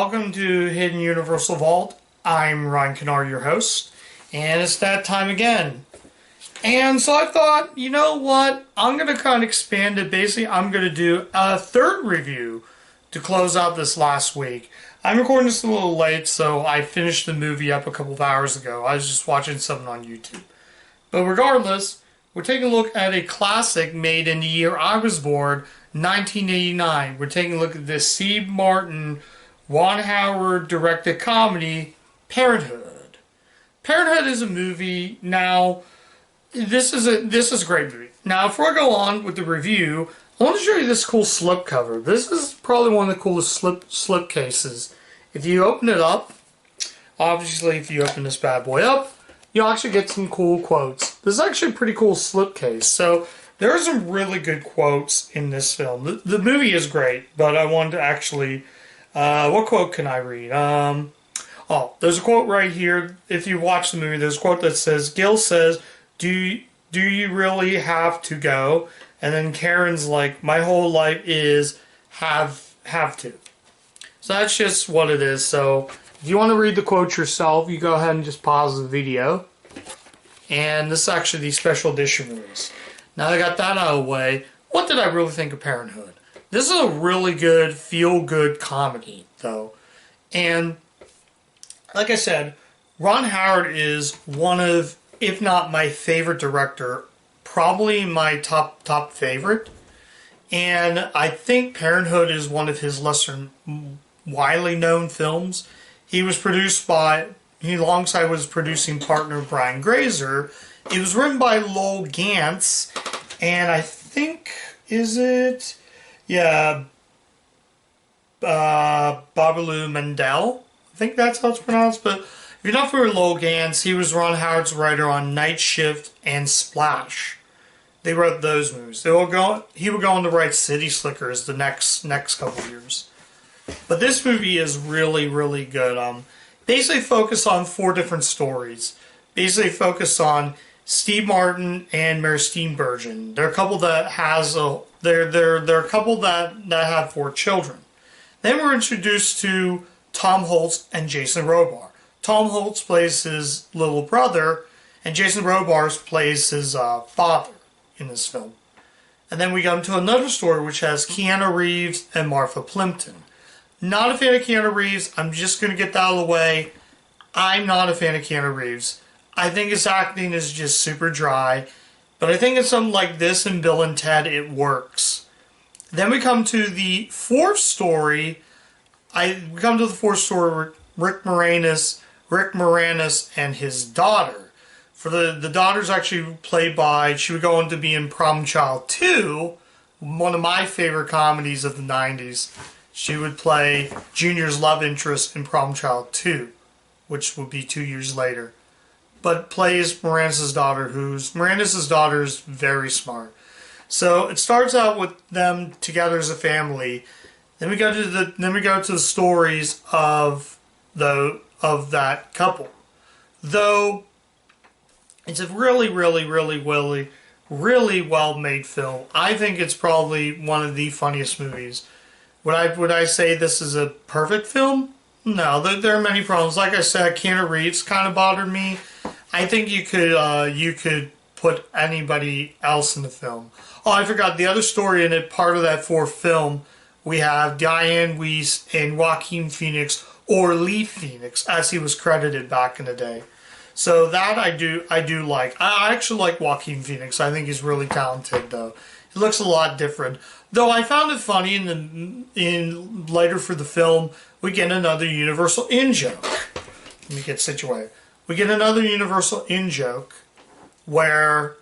welcome to Hidden Universal Vault. I'm Ryan Kennard, your host, and it's that time again. And so I thought, you know what, I'm going to kind of expand it. Basically, I'm going to do a third review to close out this last week. I'm recording this a little late, so I finished the movie up a couple of hours ago. I was just watching something on YouTube. But regardless, we're taking a look at a classic made in the year I was born, 1989. We're taking a look at this Steve Martin, Ron Howard directed comedy, Parenthood. Parenthood is a movie. Now, this is a great movie. Now, before I go on with the review, I want to show you this cool slip cover. This is probably one of the coolest slip cases. If you open it up, obviously if you open this bad boy up, you'll actually get some cool quotes. This is actually a pretty cool slip case. So there are some really good quotes in this film. The movie is great, but I wanted to actually, what quote can I read? There's a quote right here. If you watch the movie, there's a quote that says, Gil says, do you really have to go? And then Karen's like, my whole life is have to. So that's just what it is. So if you want to read the quote yourself, you go ahead and just pause the video. And this is actually the special edition release. Now that I got that out of the way, what did I really think of Parenthood? This is a really good, feel-good comedy, though. And like I said, Ron Howard is one of, if not my favorite director, probably my top favorite. And I think Parenthood is one of his lesser widely known films. He was produced by, alongside with his producing partner Brian Grazer. It was written by Lowell Gantz, and I think, Babalu Mandel. I think that's how it's pronounced, but if you're not familiar with Lowell Gantz, he was Ron Howard's writer on Night Shift and Splash. They wrote those movies. He would go on to write City Slickers the next couple years. But this movie is really, really good. Basically focused on 4 different stories. Basically focused on Steve Martin and Mary Steenburgen. They're a couple that they're a couple that have 4 children. Then we're introduced to Tom Holtz and Jason Robards. Tom Holtz plays his little brother, and Jason Robards plays his father in this film. And then we go into another story which has Keanu Reeves and Martha Plimpton. Not a fan of Keanu Reeves. I'm just going to get that out of the way. I'm not a fan of Keanu Reeves. I think his acting is just super dry. But I think in something like this and Bill and Ted, it works. Then we come to the 4th story. Rick Moranis and his daughter. For the daughter's actually played by, she would go on to be in Problem Child 2, one of my favorite comedies of the 90s. She would play Junior's love interest in Problem Child 2, which would be 2 years later. But plays Moranis' daughter, Moranis' daughter is very smart. So it starts out with them together as a family. Then we go to the stories of that couple. Though it's a really, really, really, really, really well-made film. I think it's probably one of the funniest movies. Would I say this is a perfect film? No, there are many problems. Like I said, Keanu Reeves kind of bothered me. I think you could put anybody else in the film. Oh, I forgot the other story in it. Part of that 4th film, we have Diane Weiss and Joaquin Phoenix, or Lee Phoenix, as he was credited back in the day. So that I do like. I actually like Joaquin Phoenix. I think he's really talented, though. He looks a lot different. Though I found it funny in later for the film, we get another Universal in-joke. Let me get situated. We get another Universal in-joke where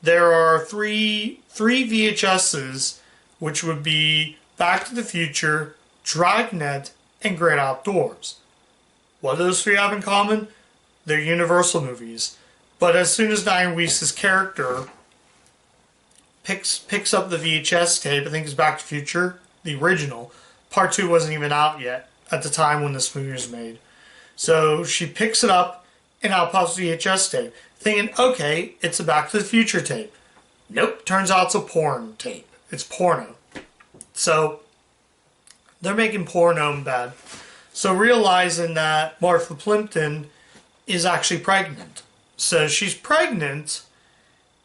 there are three VHSs, which would be Back to the Future, Dragnet, and Great Outdoors. What do those 3 have in common? They're Universal movies. But as soon as Diane Weiss's character picks up the VHS tape, I think it's Back to the Future, the original. Part 2 wasn't even out yet at the time when this movie was made. So she picks it up and out pops the VHS tape, thinking, okay, it's a Back to the Future tape. Nope, turns out it's a porn tape. It's porno. So they're making porno bad. So realizing that Martha Plimpton is actually pregnant. So she's pregnant,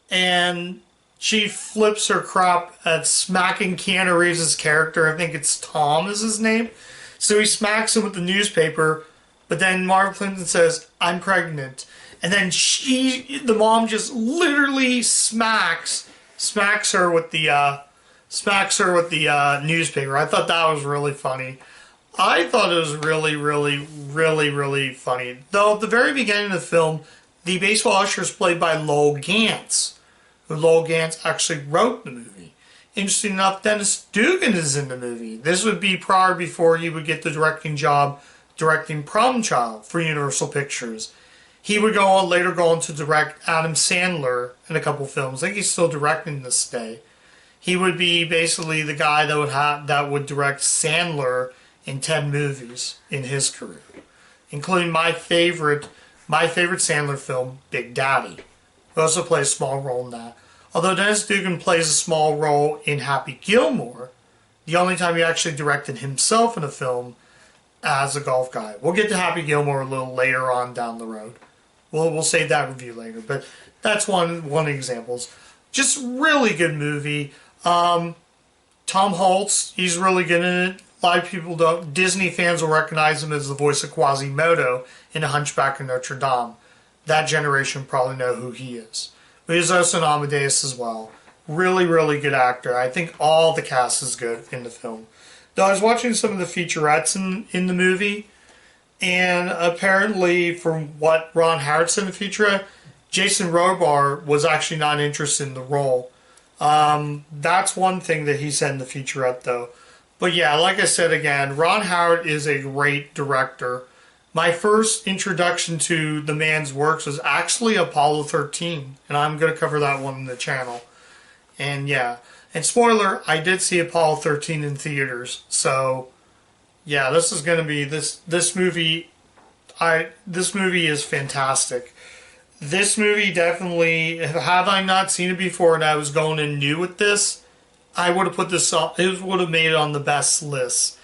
and she flips her crap at smacking Keanu Reeves' character. I think it's Tom is his name. So he smacks him with the newspaper, but then Martha Plimpton says, "I'm pregnant." And then the mom just literally smacks her with the newspaper. I thought that was really funny. I thought it was really, really, really, really funny. Though at the very beginning of the film, the baseball usher is played by Lowell Gantz, who Lowell Gantz actually wrote the movie. Interesting enough, Dennis Dugan is in the movie. This would be prior before he would get the directing job directing Problem Child for Universal Pictures. He would later go on to direct Adam Sandler in a couple films. I think he's still directing this day. He would be basically the guy that would direct Sandler in 10 movies in his career, including my favorite Sandler film, Big Daddy. He also plays a small role in that. Although Dennis Dugan plays a small role in Happy Gilmore, the only time he actually directed himself in a film as a golf guy. We'll get to Happy Gilmore a little later on down the road. We'll save that review later, but that's one of the examples. Just really good movie. Tom Holtz, he's really good in it. A lot of people don't. Disney fans will recognize him as the voice of Quasimodo in A Hunchback of Notre Dame. That generation probably know who he is. But he's also in Amadeus as well. Really, really good actor. I think all the cast is good in the film. Though I was watching some of the featurettes in the movie, and apparently from what Ron Howard said in the featurette, Jason Robar was actually not interested in the role. That's one thing that he said in the featurette, though. But yeah, like I said again, Ron Howard is a great director. My first introduction to the man's works was actually Apollo 13, and I'm going to cover that one in the channel. And yeah, and spoiler, I did see Apollo 13 in theaters. So yeah, this is going to be this movie. This movie is fantastic. This movie definitely, had I not seen it before and I was going in new with this, I would have put this on. It would have made it on the best list.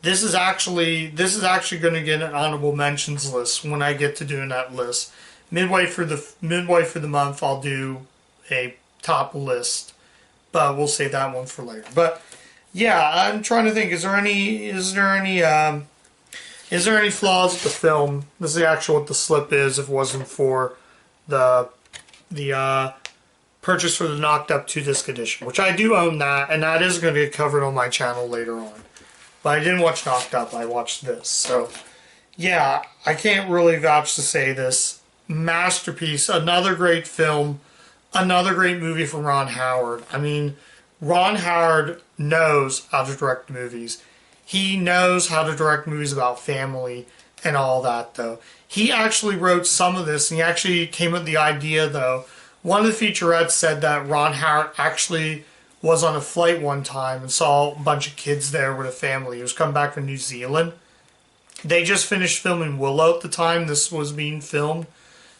This is actually going to get an honorable mentions list when I get to doing that list. Midway for the month, I'll do a top list, but we'll save that one for later. But yeah, I'm trying to think. Is there any flaws with the film? This is actually what the slip is. If it wasn't for the purchase for the Knocked Up 2-disc edition, which I do own that, and that is going to get covered on my channel later on. But I didn't watch Knocked Up, I watched this. So, yeah, I can't really vouch to say this. Masterpiece, another great film, another great movie from Ron Howard. I mean, Ron Howard knows how to direct movies. He knows how to direct movies about family and all that, though. He actually wrote some of this, and he actually came up with the idea, though. One of the featurettes said that Ron Howard actually was on a flight one time and saw a bunch of kids there with a family. He was coming back from New Zealand. They just finished filming Willow at the time this was being filmed.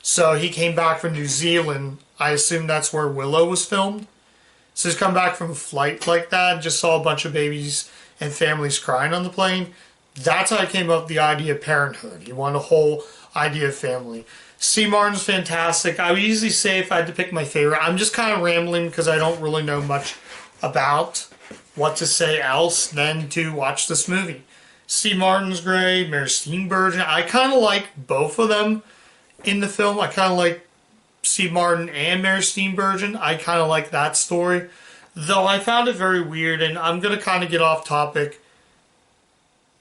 So he came back from New Zealand. I assume that's where Willow was filmed. So he's come back from a flight like that and just saw a bunch of babies and families crying on the plane. That's how I came up with the idea of Parenthood. He wanted a whole idea of family. Steve Martin's fantastic. I would easily say if I had to pick my favorite. I'm just kind of rambling because I don't really know much about what to say else than to watch this movie. Steve Martin's great. Mary Steenburgen. I kind of like both of them in the film. I kind of like Steve Martin and Mary Steenburgen. I kind of like that story. Though I found it very weird, and I'm going to kind of get off topic.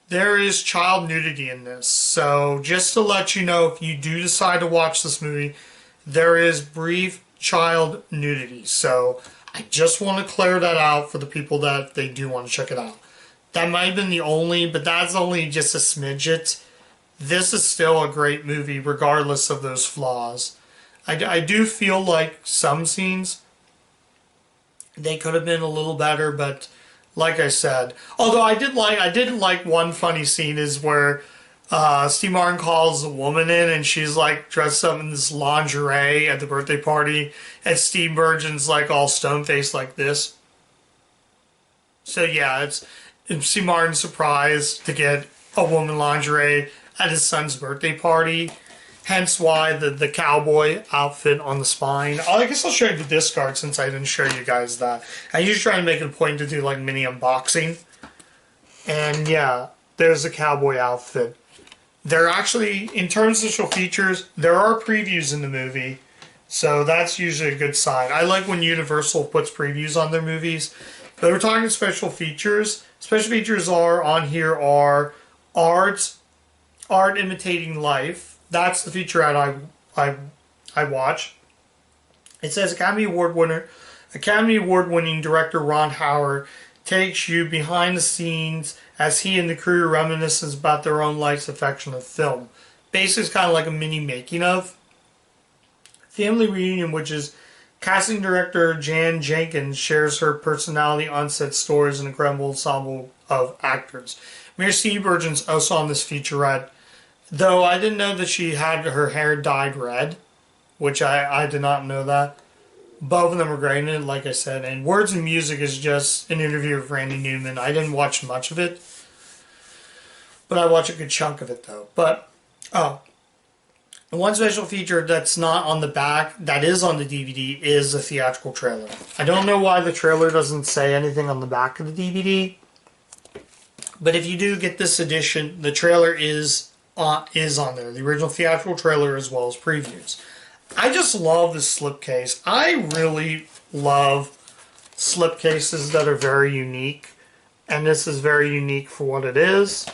There is child nudity in this. So just to let you know, if you do decide to watch this movie, there is brief child nudity. So I just want to clear that out for the people that they do want to check it out. That might have been the only, but that's only just a smidget. This is still a great movie regardless of those flaws. I do feel like some scenes, they could have been a little better, but like I said, although I didn't like one funny scene is where Steve Martin calls a woman in and she's like dressed up in this lingerie at the birthday party, and Steve Burgen's like all stone-faced like this. So yeah, it's Steve Martin's surprised to get a woman lingerie at his son's birthday party. Hence why the cowboy outfit on the spine. I guess I'll show you the discard since I didn't show you guys that. I usually try to make it a point to do like mini unboxing. And yeah, there's the cowboy outfit. There actually, in terms of special features, there are previews in the movie. So that's usually a good sign. I like when Universal puts previews on their movies. But we're talking special features. Special features are on here are art imitating life. That's the feature I watch. It says Academy Award winning director Ron Howard takes you behind the scenes as he and the crew reminisces about their own life's affection of film. Basically, it's kind of like a mini making of. Family Reunion, which is casting director Jan Jenkins shares her personality on set stories and an incredible ensemble of actors. Mary Steenburgen's also on this featurette. Though I didn't know that she had her hair dyed red, which I did not know that. Both of them are great in it, like I said. And Words and Music is just an interview with Randy Newman. I didn't watch much of it, but I watched a good chunk of it, though. But, the one special feature that's not on the back, that is on the DVD, is a theatrical trailer. I don't know why the trailer doesn't say anything on the back of the DVD, but if you do get this edition, the trailer is on there. The original theatrical trailer as well as previews. I just love this slipcase. I really love slipcases that are very unique. And this is very unique for what it is.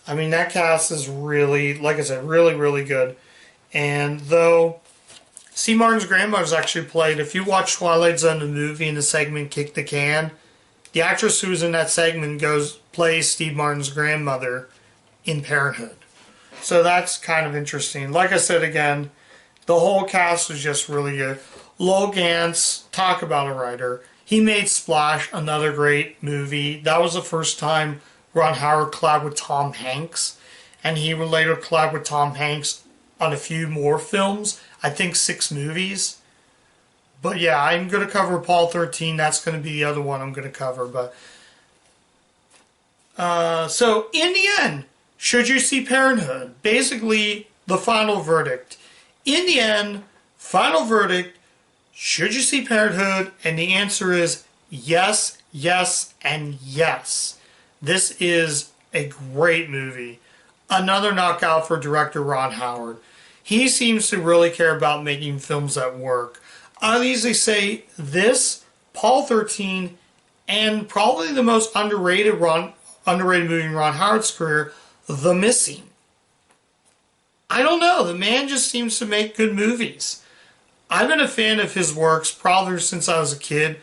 I mean, that cast is really, like I said, really, really good. And though Steve Martin's grandmother is actually played, if you watch Twilight Zone, the movie, in the segment Kick the Can, the actress who's in that segment plays Steve Martin's grandmother in Parenthood. So that's kind of interesting. Like I said again, the whole cast was just really good. Lowell Gantz, talk about a writer. He made Splash, another great movie. That was the first time Ron Howard collabed with Tom Hanks. And he would later collab with Tom Hanks on a few more films. I think 6 movies. But yeah, I'm going to cover Paul 13. That's going to be the other one I'm going to cover. But so in the end, should you see Parenthood? Basically, the final verdict. In the end, final verdict, should you see Parenthood? And the answer is yes, yes, and yes. This is a great movie. Another knockout for director Ron Howard. He seems to really care about making films that work. I'll easily say this, Paul 13, and probably the most underrated movie in Ron Howard's career, The Missing. I don't know. The man just seems to make good movies. I've been a fan of his works probably since I was a kid.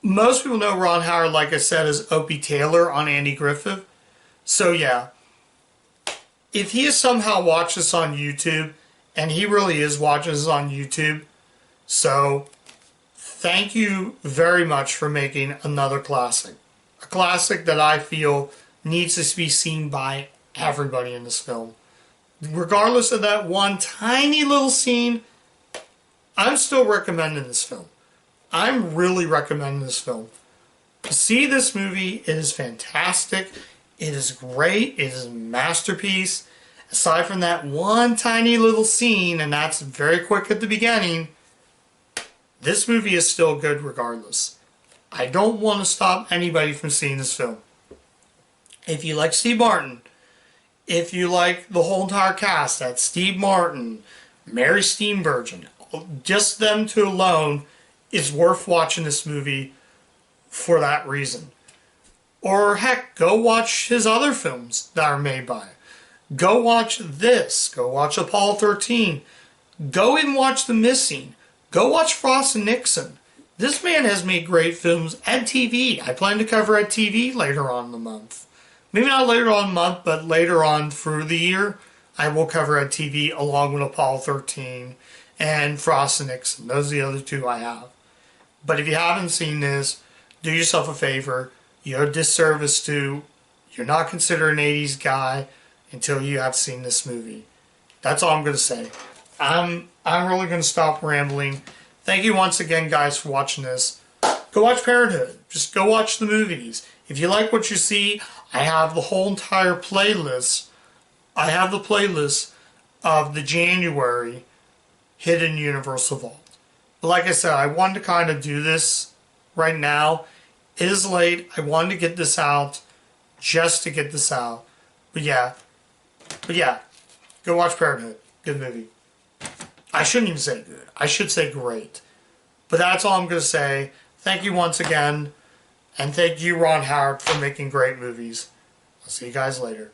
Most people know Ron Howard, like I said, as Opie Taylor on Andy Griffith. So yeah, if he has somehow watched this on YouTube, and he really is watching this on YouTube, so thank you very much for making another classic. A classic that I feel needs to be seen by everybody in this film. Regardless of that one tiny little scene, I'm still recommending this film. I'm really recommending this film. See this movie. It is fantastic. It is great. It is a masterpiece. Aside from that one tiny little scene, and that's very quick at the beginning, this movie is still good regardless. I don't want to stop anybody from seeing this film. If you like Steve Martin, if you like the whole entire cast, that's Steve Martin, Mary Steenburgen, just them two alone is worth watching this movie for that reason. Or heck, go watch his other films that are made by him. Go watch this. Go watch Apollo 13. Go and watch The Missing. Go watch Frost and Nixon. This man has made great films at TV. I plan to cover at TV later on in the month. Maybe not later on in the month, but later on through the year, I will cover at TV along with Apollo 13 and Frost and Nixon. Those are the other two I have. But if you haven't seen this, do yourself a favor. You're a disservice to, you're not considered an 80s guy until you have seen this movie. That's all I'm going to say. I'm really going to stop rambling. Thank you once again, guys, for watching this. Go watch Parenthood. Just go watch the movies. If you like what you see, I have the whole entire playlist. I have the playlist of the January Hidden Universal Vault. But like I said, I wanted to kind of do this right now. It is late. I wanted to get this out just to get this out. But yeah, go watch Parenthood. Good movie. I shouldn't even say good. I should say great. But that's all I'm going to say. Thank you once again. And thank you, Ron Howard, for making great movies. I'll see you guys later.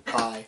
Bye.